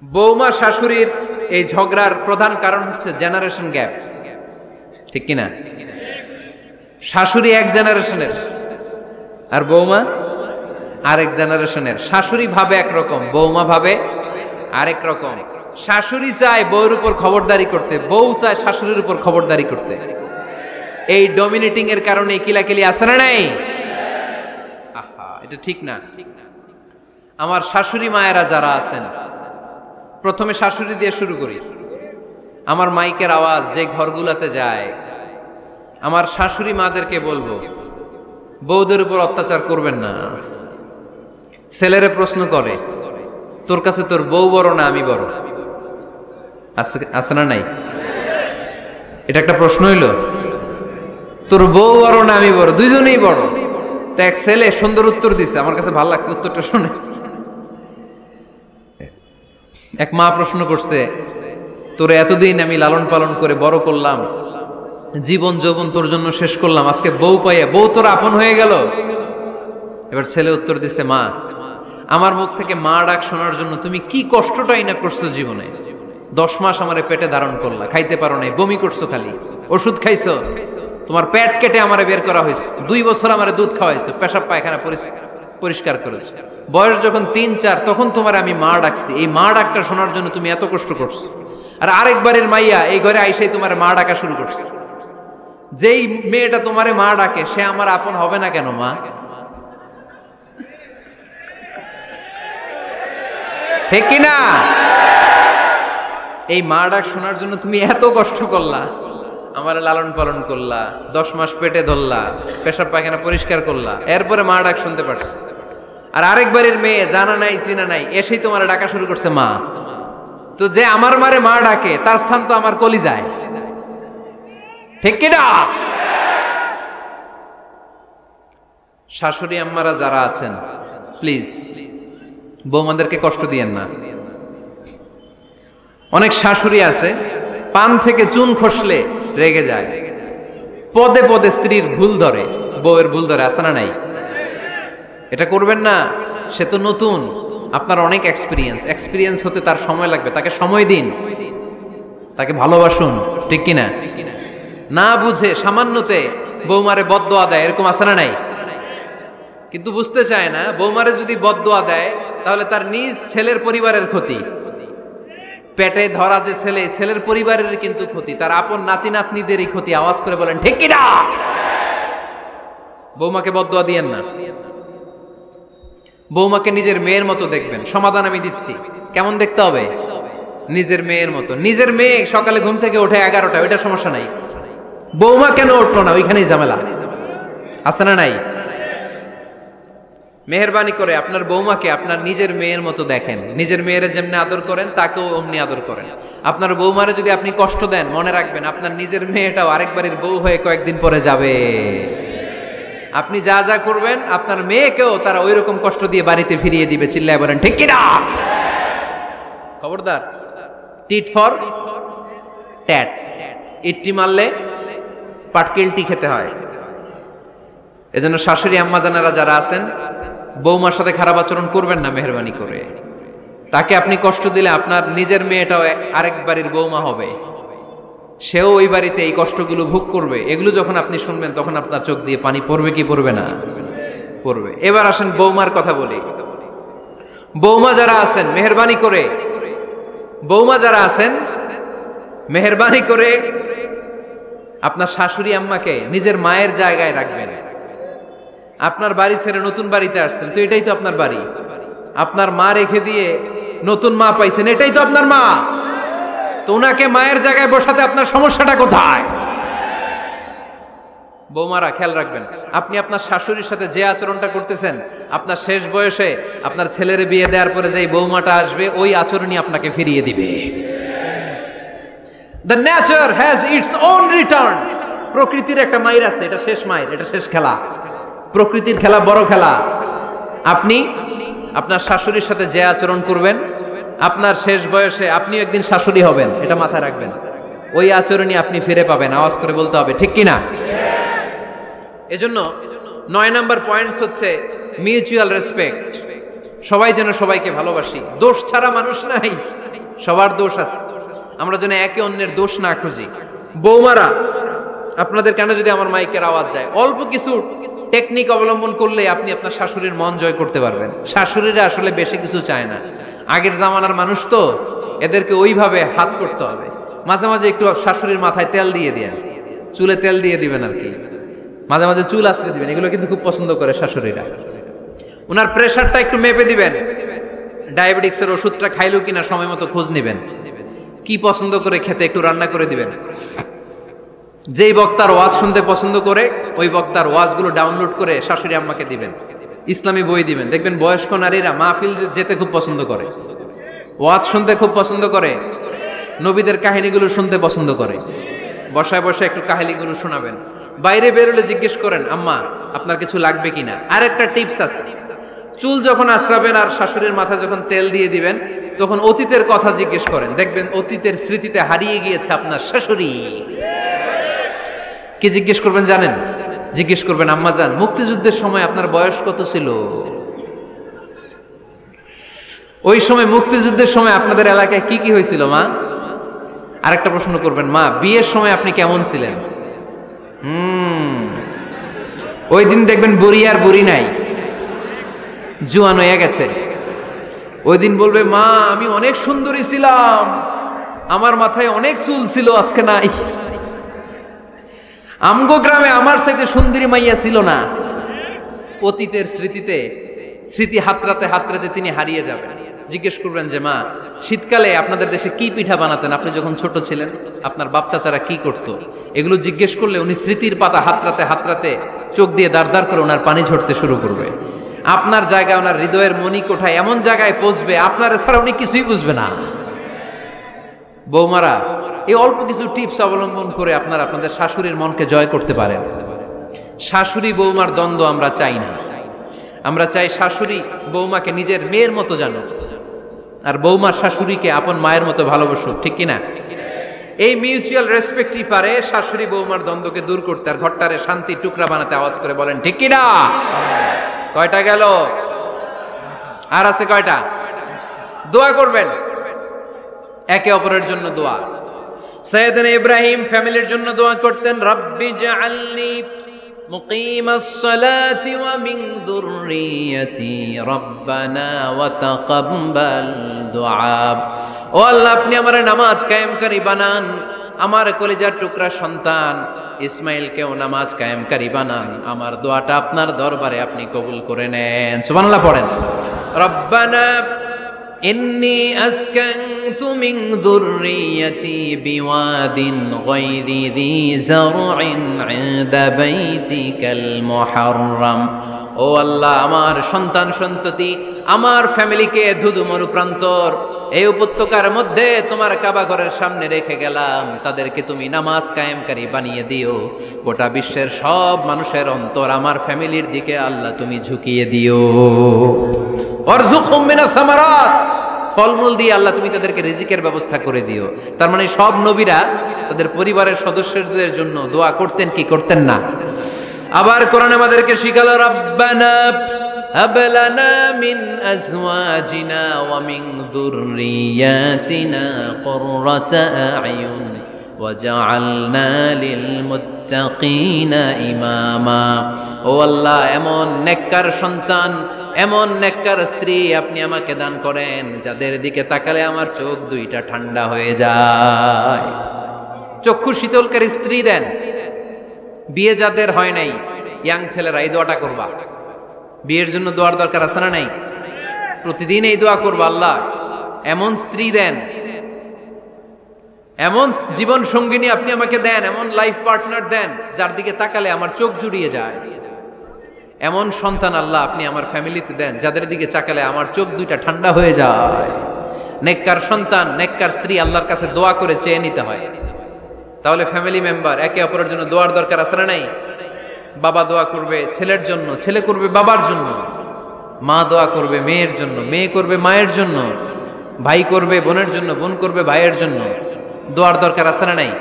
বৌমা শাশুড়ির এই ঝগড়ার প্রধান কারণ হচ্ছে জেনারেশন গ্যাপ, ঠিক কিনা? শাশুড়ি এক জেনারেশনের আর বৌমা আরেক জেনারেশনের। শাশুড়ি ভাবে একরকম, বৌমা ভাবে আরেক রকম। শাশুড়ি চায় বউর উপর খবরদারি করতে, বউ চায় শাশুড়ির উপর খবরদারি করতে। এই ডমিনেটিং এর কারণে কিলাকিলি আছে না নাই? আহা, এটা ঠিক না। আমার শাশুড়ি মায়েরা যারা আছেন, প্রথমে শাশুড়ি দিয়ে শুরু করি। আমার মাইকের আওয়াজ যে ঘরগুলোতে যায়, আমার শাশুড়ি মাদেরকে বলবো, বউদের উপর অত্যাচার করবেন না। ছেলেরে প্রশ্ন করে, তোর কাছে তোর বউ বড় না আমি বড়? আছে না নাই? এটা একটা প্রশ্ন হইল। তোর বউ বড় না আমি বড়? দুইজনেই বড়। তো এক ছেলে সুন্দর উত্তর দিছে, আমার কাছে ভালো লাগছে উত্তরটা শুনে। এক মা প্রশ্ন করছে, তোরে এতদিন আমি লালন পালন করে বড় করলাম, জীবন যৌবন তোর জন্য শেষ করলাম, আজকে বউ পাইয়া বউ তোর আপন হয়ে গেল? এবার ছেলে উত্তর দিছে, মা, আমার মুখ থেকে মা ডাক শোনার জন্য তুমি কি কষ্টটাই না করছো জীবনে। 10 মাস আমারে পেটে ধারণ করলা, খাইতে পারো নাই, বমি করছো, খালি ওষুধ খাইছো, তোমার পেট কেটে আমারে বের করা হয়েছে, 2 বছর আমারে দুধ খাওয়াইছো, পেশাব পায়খানা পরিষ্কার করেছো, বয়স যখন 3-4 তখন তোমার আমি মা ডাকছি। এই মা ডাকটা শোনার জন্য তুমি এত কষ্ট করছো, আর আরেকবারের মাইয়া এই ঘরে আইসাই তোমার মা ডাকা শুরু করছে। যেই মেয়েটা তোমারে মা ডাকে সে আমার আপন হবে না কেন মা? ঠিক কিনা? এই মা ডাক শোনার জন্য তুমি এত কষ্ট করলা, আমার লালন পালন করলা, 10 মাস পেটে ধরলা, পেশাব পায়খানা পরিষ্কার করলা, এরপরে মা ডাক শুনতে পারছে। আর আরেকবারের মেয়ে জানা নাই চিনা নাই এসেই তোমার ডাকা শুরু করছে মা। তো যে আমার মারে মা ডাকে তার স্থান তো আমার কলিজায়, ঠিক কিনা? শাশুড়ি আম্মারা যারা আছেন, প্লিজ বৌমাদেরকে কষ্ট দিয়েন না। অনেক শাশুড়ি আছে পান থেকে চুন খসলে রেগে যায়, পদে পদে স্ত্রীর ভুল ধরে, বউয়ের ভুল ধরে, আছে না নাই? এটা করবেন না। সে তো নতুন, আপনার অনেক এক্সপিরিয়েন্স হতে তার সময় লাগবে, তাকে সময় দিন, তাকে ভালোবাসুন, ঠিক কিনা? না বুঝে সামান্যতে বৌমারে বদদোয়া দেয়, এরকম আছে না নাই? কিন্তু বুঝতে চায় না, বৌমারে যদি বদদোয়া দেয় তাহলে তার নিজ ছেলের পরিবারের ক্ষতি, পেটে ধরা যে ছেলে, ছেলের পরিবারের কিন্তু ক্ষতি, তার আপন নাতি নাতনিদেরই ক্ষতি। আওয়াজ করে বলেন ঠিক কিনা? বৌমাকে বদদোয়া দিয়েন না। বৌমাকে নিজের মেয়ের মতো দেখবেন। সমাধান আমি দিচ্ছি, কেমন দেখতে হবে? নিজের মেয়ের মতো। নিজের মেয়ে সকালে ঘুম থেকে ওঠে 11টা, ওইটা সমস্যা নাই। বৌমা কেন উঠলো না, ওইখানেই ঝামেলা, আছে না নাই? মেহেরবানি করে আপনার বৌমাকে আপনার নিজের মেয়ের মতো দেখেন। নিজের মেয়েরে যেমনি আদর করেন তাকেও অমনি আদর করেন। আপনার বৌমারে যদি আপনি কষ্ট দেন, মনে রাখবেন আপনার নিজের মেয়েটাও আরেকবারের বউ হয়ে কয়েকদিন পরে যাবে। আপনি যা যা করবেন আপনার মেয়েকেও তারা ওই রকম কষ্ট দিয়ে বাড়িতে ফিরিয়ে দিবে। চিল্লায় বলেন ঠিক কিনা? খবরদার, টিট ফর ট্যাট। ইট্টি মারলে পাটকেলটি খেতে হয়। এজন্য শাশুড়ি আম্মা জানারা যারা আছেন, বৌমার সাথে খারাপ আচরণ করবেন না মেহেরবানি করে। তাকে আপনি কষ্ট দিলে আপনার নিজের মেয়েটাও আরেক বাড়ির বৌমা হবে, সেও ওই বাড়িতে এই কষ্টগুলো ভোগ করবে। এগুলো যখন আপনি শুনবেন তখন আপনার চোখ দিয়ে পানি পড়বে কি পড়বে না? পড়বে। এবার আসেন বৌমার কথা বলি। বৌমা যারা আছেন মেহেরবানি করে, বৌমা যারা আছেন মেহেরবানি করে আপনার শাশুড়ি আম্মাকে নিজের মায়ের জায়গায় রাখবেন। আপনার বাড়ি ছেড়ে নতুন বাড়িতে আসছেন, তো এটাই তো আপনার বাড়ি। আপনার মা রেখে দিয়ে নতুন মা পাইছেন, এটাই তো আপনার মা। তো ওনাকে মায়ের জায়গায় বসাতে আপনার সমস্যাটা কোথায়? বৌমারা খেয়াল রাখবেন, আপনি আপনার শাশুড়ির সাথে যে আচরণটা করতেছেন, আপনার শেষ বয়সে আপনার ছেলের বিয়ে দেওয়ার পরে যে বৌমাটা আসবে ওই আচরণই আপনাকে ফিরিয়ে দিবে। The nature has its own return. প্রকৃতির একটা মাইর আছে, এটা শেষ মাইর, এটা শেষ খেলা। প্রকৃতির খেলা বড় খেলা। আপনি আপনার শাশুড়ির সাথে যে আচরণ করবেন, আপনার শেষ বয়সে আপনি একদিন শাশুড়ি হবেন, এটা মাথায় রাখবেন। ওই আচরণই আপনি ফিরে পাবেন। আওয়াজ করে বলতে হবে ঠিক কিনা? এজন্য 9 নাম্বার পয়েন্টস হচ্ছে মিউচুয়াল রেসপেক্ট। সবাই যেন সবাইকে ভালোবাসি। দোষ ছাড়া মানুষ নাই। সবার দোষ আছে, আমরা যেন একে অন্যের দোষ না খুঁজি। বৌমারা, আপনাদের কানে যদি আমার মাইকের আওয়াজ যায়, অল্প কিছু টেকনিক অবলম্বন করলে আপনি আপনার শাশুড়ির মন জয় করতে পারবেন। শাশুড়িরা আসলে বেশি কিছু চায় না, আগের জামানার মানুষ তো, এদেরকে ওইভাবে হাত করতে হবে। মাঝে মাঝে একটু শাশুড়ির মাথায় তেল দিয়ে দেন, চুলে তেল দিয়ে দিবেন আর কি, মাঝে মাঝে চুল আশ্রয় দিবেন, এগুলো কিন্তু খুব পছন্দ করে শাশুড়িরা। ওনার প্রেশারটা একটু মেপে দিবেন, ডায়াবেটিক্সের ওষুধটা খাইলো কিনা সময় মতো খোঁজ নিবেন, কি পছন্দ করে খেতে একটু রান্না করে দিবেন। যেই বক্তার ওয়াজ শুনতে পছন্দ করে ওই বক্তার ওয়াজগুলো ডাউনলোড করে শাশুড়ি আম্মাকে দিবেন, ইসলামী বই দিবেন। দেখবেন বয়স্ক নারীরা মাহফিল যেতে খুব পছন্দ করে, ওয়াজ শুনতে খুব পছন্দ করে, নবীদের কাহিনীগুলো শুনতে পছন্দ করে। বসায় বসে একটু কাহিনীগুলো শোনাবেন। বাইরে বেরোলে জিজ্ঞেস করেন, আম্মা আপনার কিছু লাগবে কিনা। আর একটা টিপস আছে, চুল যখন আশ্রাবেন আর শাশুড়ির মাথায় যখন তেল দিয়ে দিবেন, তখন অতীতের কথা জিজ্ঞেস করেন, দেখবেন অতীতের স্মৃতিতে হারিয়ে গিয়েছে আপনার শাশুড়ি। কি জিজ্ঞেস করবেন জানেন? জিজ্ঞেস করবেন, আম্মা জান, মুক্তিযুদ্ধের সময় আপনার বয়স কত ছিল? ওই সময় মুক্তিযুদ্ধের সময় আপনাদের এলাকায় কি কি হয়েছিল মা? আরেকটা প্রশ্ন করবেন, মা বিয়ের সময় আপনি কেমন ছিলেন? ওই দিন দেখবেন বুড়ি আর বুড়ি নাই, জুয়ান হয়ে গেছে। ওই দিন বলবে, মা আমি অনেক সুন্দরী ছিলাম, আমার মাথায় অনেক চুল ছিল, আজকে নাই। আমগো গ্রামে আমার সাথে সুন্দরী মাইয়া ছিল না। অতীতের স্মৃতিতে, স্মৃতি হাতরাতে হাতরাতে তিনি হারিয়ে যাবেন। জিজ্ঞেস করবেন যে, মা শীতকালে আপনাদের দেশে কি পিঠা বানাতেন আপনি যখন ছোট ছিলেন, আপনার বাপ চাচারা কি করত? এগুলো জিজ্ঞেস করলে উনি স্মৃতির পাতা হাতরাতে হাতরাতে চোখ দিয়ে দাঁড় দাঁড় করে ওনার পানি ঝরতে শুরু করবে। আপনার জায়গায়, ওনার হৃদয়ের মনি কোঠায় এমন জায়গায় পৌঁছবে, আপনার ছাড়া উনি কিছুই বুঝবে না। বৌমারা, এই অল্প কিছু টিপস অবলম্বন করে আপনারা আপনাদের শাশুড়ির মনকে জয় করতে পারেন। শাশুড়ি বৌমার দ্বন্দ্ব আমরা চাই না, আমরা চাই শাশুড়ি বৌমাকে নিজের মেয়ের মতো জানুক, আর বৌমা শাশুড়িকে আপন মায়ের মতো ভালোবাসুক, ঠিক কিনা? এই মিউচুয়াল রেসপেক্টই পারে শাশুড়ি বৌমার দ্বন্দ্বকে দূর করতে, আর ঘরটারে শান্তি টুকরা বানাতে। আওয়াজ করে বলেন ঠিক কিনা? কয়টা গেল? আর আছে কয়টা? দোয়া করবেন একে অপরের জন্য। দোয়া, সাইয়েদনা ইব্রাহিম ফ্যামিলির জন্য দোয়া করতেন, রব্বি জাআলনি মুকিমাস সালাতি ওয়া মিন যুররিয়াতি রব্বানা ওয়া তাকাব্বাল দুআ। ও আল্লাহ, আপনি আমার নামাজ কায়েমকারী বানান, আমার কলিজার টুকরা সন্তান ইসমাইলকেও নামাজ কায়েমকারী বানান, আমার দোয়াটা আপনার দরবারে আপনি কবুল করে নেন। সুবহানাল্লাহ পড়েন। রব্বানা ইন্নী আসকানতু মিন যুররিয়াতি বিওয়াদিন গায়রি যী যারইন ইনদা বাইতিকাল মুহাররাম। ও আল্লাহ, আমার সন্তান সন্ততি, আমার ফ্যামিলিকে ধুধু মরুপ্রান্তর এই উপত্যকার মধ্যে তোমার কাবা ঘরের সামনে রেখে গেলাম, তাদেরকে তুমি নামাজ কায়েমকারী বানিয়ে দিও। গোটা বিশ্বের সব মানুষের অন্তর আমার ফ্যামিলির দিকে আল্লাহ তুমি ঝুঁকিয়ে দিও। ওয়ারযুকহুম মিনাস সামারাত, ফলমূল দিয়ে আল্লাহ তুমি তাদেরকে রিজিকের ব্যবস্থা করে দিও। তার মানে সব নবীরা তাদের পরিবারের সদস্যদের জন্য দোয়া করতেন কি করতেন না? আবার কোরআন আমাদেরকে শিখালো, রব্বানা হাব লানা মিন আজওয়াজিনা ওয়া মিন যুররিয়াতিনা কুররাতা আ'য়ুন ওয়াজআলনা লিল মুত্তাকিনা ইমামা। ও আল্লাহ, এমন নেককার সন্তান, এমন নেককার স্ত্রী আপনি আমাকে দান করেন যাদের দিকে তাকালে আমার চোখ দুইটা ঠান্ডা হয়ে যায়। চক্ষু শীতলকারী স্ত্রী দেন। বিয়ে যাদের হয় নাই, ইয়াং ছেলেরা এই দোয়াটা করবা। বিয়ের জন্য দোয়ার দরকার আছে না নাই? প্রতিদিন এই দোয়া করবা, আল্লাহ এমন স্ত্রী দেন, এমন জীবন সঙ্গিনী আপনি আমাকে দেন, এমন লাইফ পার্টনার দেন যার দিকে তাকালে আমার চোখ জুড়িয়ে যায়। এমন সন্তান আল্লাহ আপনি আমার ফ্যামিলিতে দেন যাদের দিকে তাকালে আমার চোখ দুইটা ঠান্ডা হয়ে যায়। নেককার সন্তান, নেককার স্ত্রী আল্লাহর কাছে দোয়া করে চেয়ে নিতে হয়। তাহলে ফ্যামিলি মেম্বার একে অপরের জন্য দোয়ার দরকার আছে না নাই? বাবা দোয়া করবে ছেলের জন্য, ছেলে করবে বাবার জন্য, মা দোয়া করবে মেয়ের জন্য, মেয়ে করবে মায়ের জন্য, ভাই করবে বোনের জন্য, বোন করবে ভাইয়ের জন্য। দোয়ার দরকার আছে না নাই?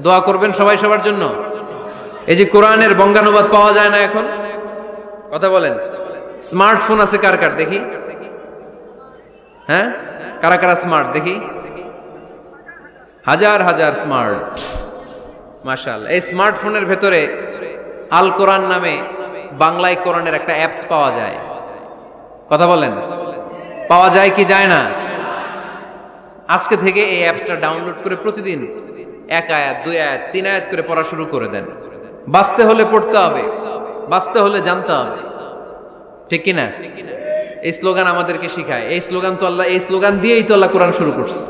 দোয়া করবেন সবাই সবার জন্য। এই যে কোরআনের বঙ্গানুবাদ পাওয়া যায় না এখন, কথা বলেন। স্মার্টফোন আছে কার কার দেখি? হ্যাঁ, কারা কারা স্মার্ট দেখি? হাজার হাজার স্মার্ট, মাশাআল্লাহ। এই স্মার্টফোনের ভেতরে আল কোরআন নামে বাংলায় কোরআনের একটা অ্যাপস পাওয়া যায়। কথা বলেন, পাওয়া যায় কি যায় না? আজকে থেকে এই অ্যাপসটা ডাউনলোড করে প্রতিদিন 1 আয়াত 2 আয়াত 3 আয়াত করে পড়া শুরু করে দেন। বাঁচতে হলে পড়তে হবে, বাঁচতে হলে জানতে হবে, ঠিক কিনা? এই স্লোগান আমাদেরকে শিখায়। এই স্লোগান তো আল্লাহ, এই স্লোগান দিয়েই তো আল্লাহ কোরআন শুরু করছে।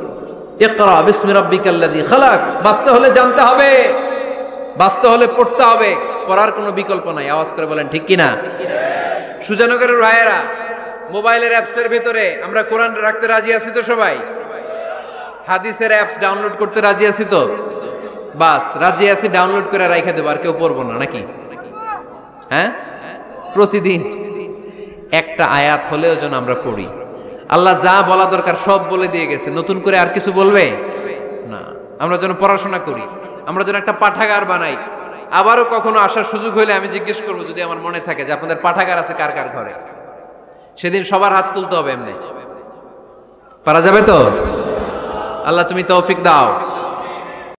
ইকরা বিসমি রাব্বিকাল্লাযী খালাক। বাঁচতে হলে জানতে হবে, বাঁচতে হলে পড়তে হবে, পড়ার কোনো বিকল্প নাই। আওয়াজ করে বলেন ঠিক কিনা? সুজানগরের ভাইয়েরা, মোবাইলের অ্যাপসের ভিতরে আমরা কোরআন রাখতে রাজি আছি তো সবাই? হাদিসের অ্যাপস ডাউনলোড করতে রাজি আছি তো? বাস রাজি আছি, ডাউনলোড করে রাইখা দেবো, আর কেউ পড়বো না নাকি? হ্যাঁ, প্রতিদিন একটা আয়াত হলেও যেন আমরা পড়ি। আল্লাহ যা বলা দরকার সব বলে দিয়ে গেছে, নতুন করে আর কিছু বলবে না। আমরা যেন পড়াশোনা করি, আমরা যেন একটা পাঠাগার বানাই। আবারও কখনো আসার সুযোগ হলে আমি জিজ্ঞেস করবো, যদি আমার মনে থাকে, যে আপনাদের পাঠাগার আছে কার কার ঘরে। সেদিন সবার হাত তুলতে হবে, এমনি পারা যাবে তো? আল্লাহ তুমি তৌফিক দাও।